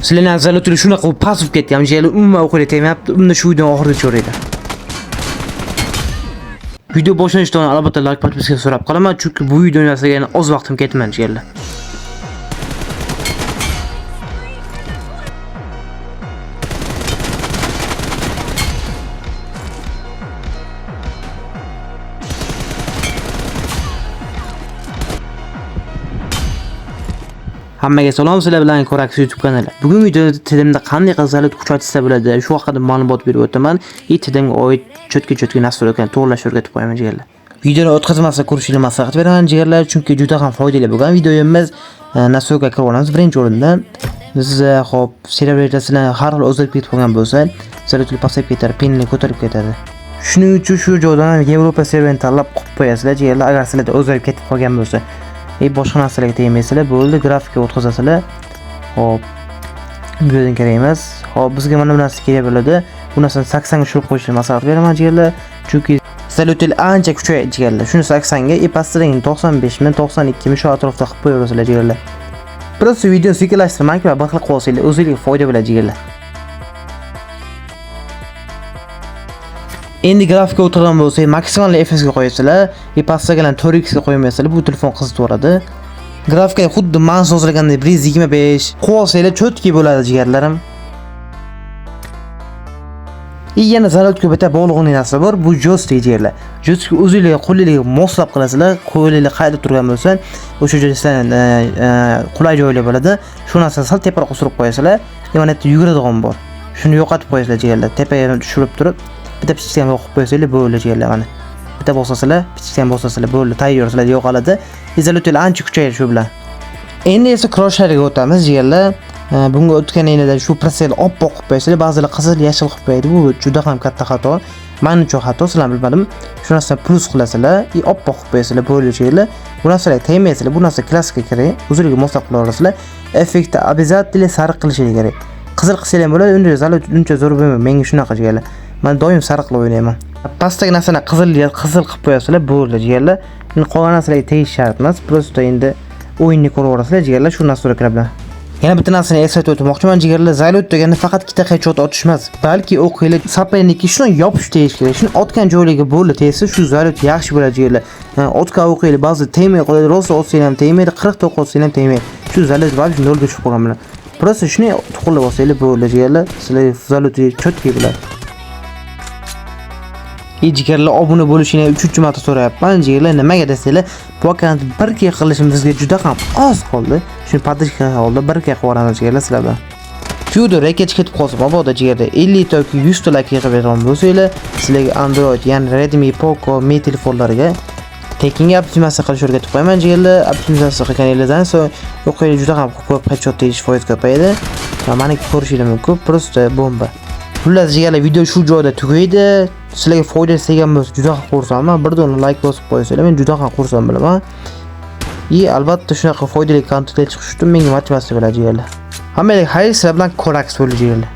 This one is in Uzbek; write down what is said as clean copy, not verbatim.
Sizlarning azalotlar shunaqa pasiv ketgan, jigarlar umuman o'qiyla tegmayapti. Unda shu videoni oxirida ko'raydi. Video boshlanishidan albatta like podpiska so'rab qolaman, chunki bu videoni yasagan oz vaqtim ketmadi jigarlar. Hammaga salom, sizlar bilan Korax YouTube kanali. Bugun videoda TDMda qanday qilib kuchaytirsa bo'ladi, shu haqida ma'lumot berib o'taman. TDMga oid cho'tka nastroylarni to'g'irlashga o'rgatib qo'yaman jigarlar. Videoni o'tkazmasdan ko'rishni maslahat beraman jigarlar, chunki juda ham foydali bo'lgan videomiz. Nastroyga kirib olamiz. Birinchi o'rindan biz hop serverlarni har xil o'zgarib ketib qolgan bo'lsa, zarurli pasayib ketadi, pinni ko'tarib ketadi. Shuning uchun shu joydan Yevropa serverini tanlab qo'yib qo'yasizlar jigarlar, agar sizlarda o'zgarib ketib qolgan bo'lsa. Boshqa narsalarga tegmaysizlar, bo'ldi, grafika o'tkazasizlar. Hop. Bu yerdan kerak emas. Hop, bizga mana bu narsa kerak bo'ladi. Bu narsani 80 ga tushirib qo'yishni maslahat beraman jigarlar, chunki salutel ancha kuchayadi jigarlar. Shuni 80 ga, pastidan 95 mi, 92 mi shu atrofda qilib qo'yaverasizlar jigarlar. Biroz videoni sekinlashtirmang va bir xil qilib olsanglar, o'zingizga foyda bo'ladi jigarlar. Endi grafika o'tirgan bo'lsa, maksimal FPS ga qo'yasizlar, pastadan 4x ga qo'ymaysizlar, bu telefon qizitvoradi. Grafika xuddi men so'zlagandek 125 qo'yasizlar, cho'tki bo'ladi jigarlarim. Yana zarar ko'payta bog'liqlik narsa bor, bu joystick jigarlar. Joystick o'zingizga qo'lingizga moslab qilasizlar, qo'lingizga qayda turgan bo'lsa, o'sha joyda qulay joylar bo'ladi. Shu narsani sal teparoq surib qo'yasizlar, yana yuguradigan bor. Shuni yo'qotib qo'yasizlar jigarlar, tepaga tushirib turib bitta pichikdan o'qib qo'yasizlar, bo'ldi jigarlar mana. Bitta bosasizlar, pichikdan bosasizlar, bo'ldi, tayyorsizlar, yo'qoladi. Izolyator ancha kuchayadi shu bilan. Endi esa crosshairga o'tamiz jigarlar. Bunga o'tganingizda shu protsesni oppoq qilib qo'yasizlar, ba'zilar qizil, yashil qilib qo'yadi. Bu juda ham katta xato. Men uchun xato, sizlar bilmadim. Shu narsani plus qilasizlar, oppoq qilib qo'yasizlar, bo'ldi jigarlar. Bu narsalarga tegmaysizlar, bu narsa klassika kerak. O'zingizga moslab qilaverasizlar. Effektni обязательно sariq qilishinglar kerak. Qizil qilsanglar bo'ladi, uncha zo'r bo'lmaydi. Menga shunaqa jigarlar. Men doim sariq qilib o'ynayman. Pastdagi narsani qizil qilib qo'yasizlar, bo'ldi jigarlar. Endi qolgan narsalarga tegish shart emas. Prosta endi o'yinni ko'raverasizlar jigarlar, shu narsalar bilan. Yana bitta narsani eslatib o'tmoqchiman jigarlar, zaryad deganda faqat ikkita headshot otish emas, balki o'qinglar saperniki shuni yopish tegish kerak. Shuni otgan joylarga bo'ldi tegsa, shu zaryad yaxshi bo'ladi jigarlar. Otgan o'qinglar ba'zi tegmay qoladi, rosa otsang ham tegmaydi, 40 ta otsang ham tegmaydi. Shu zaryad vaqt nolga tushib qolgan bilan. Prosta shuni tuqilib olsanglar bo'ldi jigarlar, sizlar zaryad cho'tki bo'ladi. Jigarlar, obuna bo'lishini 3-marta so'rayapman jigarlar. Nimaga desanglar, bu akkauntni 1K qilishimizga juda ham oz qoldi. Shuni podishka holda 1K qilib yuboramiz jigarlar sizlar bilan. Video reketga ketib qolsa, mabodo jigarlar 50 yoki 100 ta like qilib bergan bo'lsanglar, sizlarga Android, ya'ni Redmi, Poco, Mi telefonlariga tekinga optimizatsiya qilish o'rgatib qo'yaman jigarlar. Optimizatsiya qilganingizdan so'ng o'qinglar juda ham ko'p headshot tegish foiz ko'payadi. Va mana ko'rishingiz mumkin, prosta bomba. Xullas jigarlar, video shu joyda tugaydi. Sizlarga foyda tegan bo'lsa juda ham xursandman. Birdon like bosib qo'ysanglar, men juda ham xursand bo'laman. Albatta shunaqa foydali kontentlar chiqish uchun menga motivatsiya bo'ladi jigarlar. Hammaga xayr, sizlar bilan Korax bo'ldi jigarlar.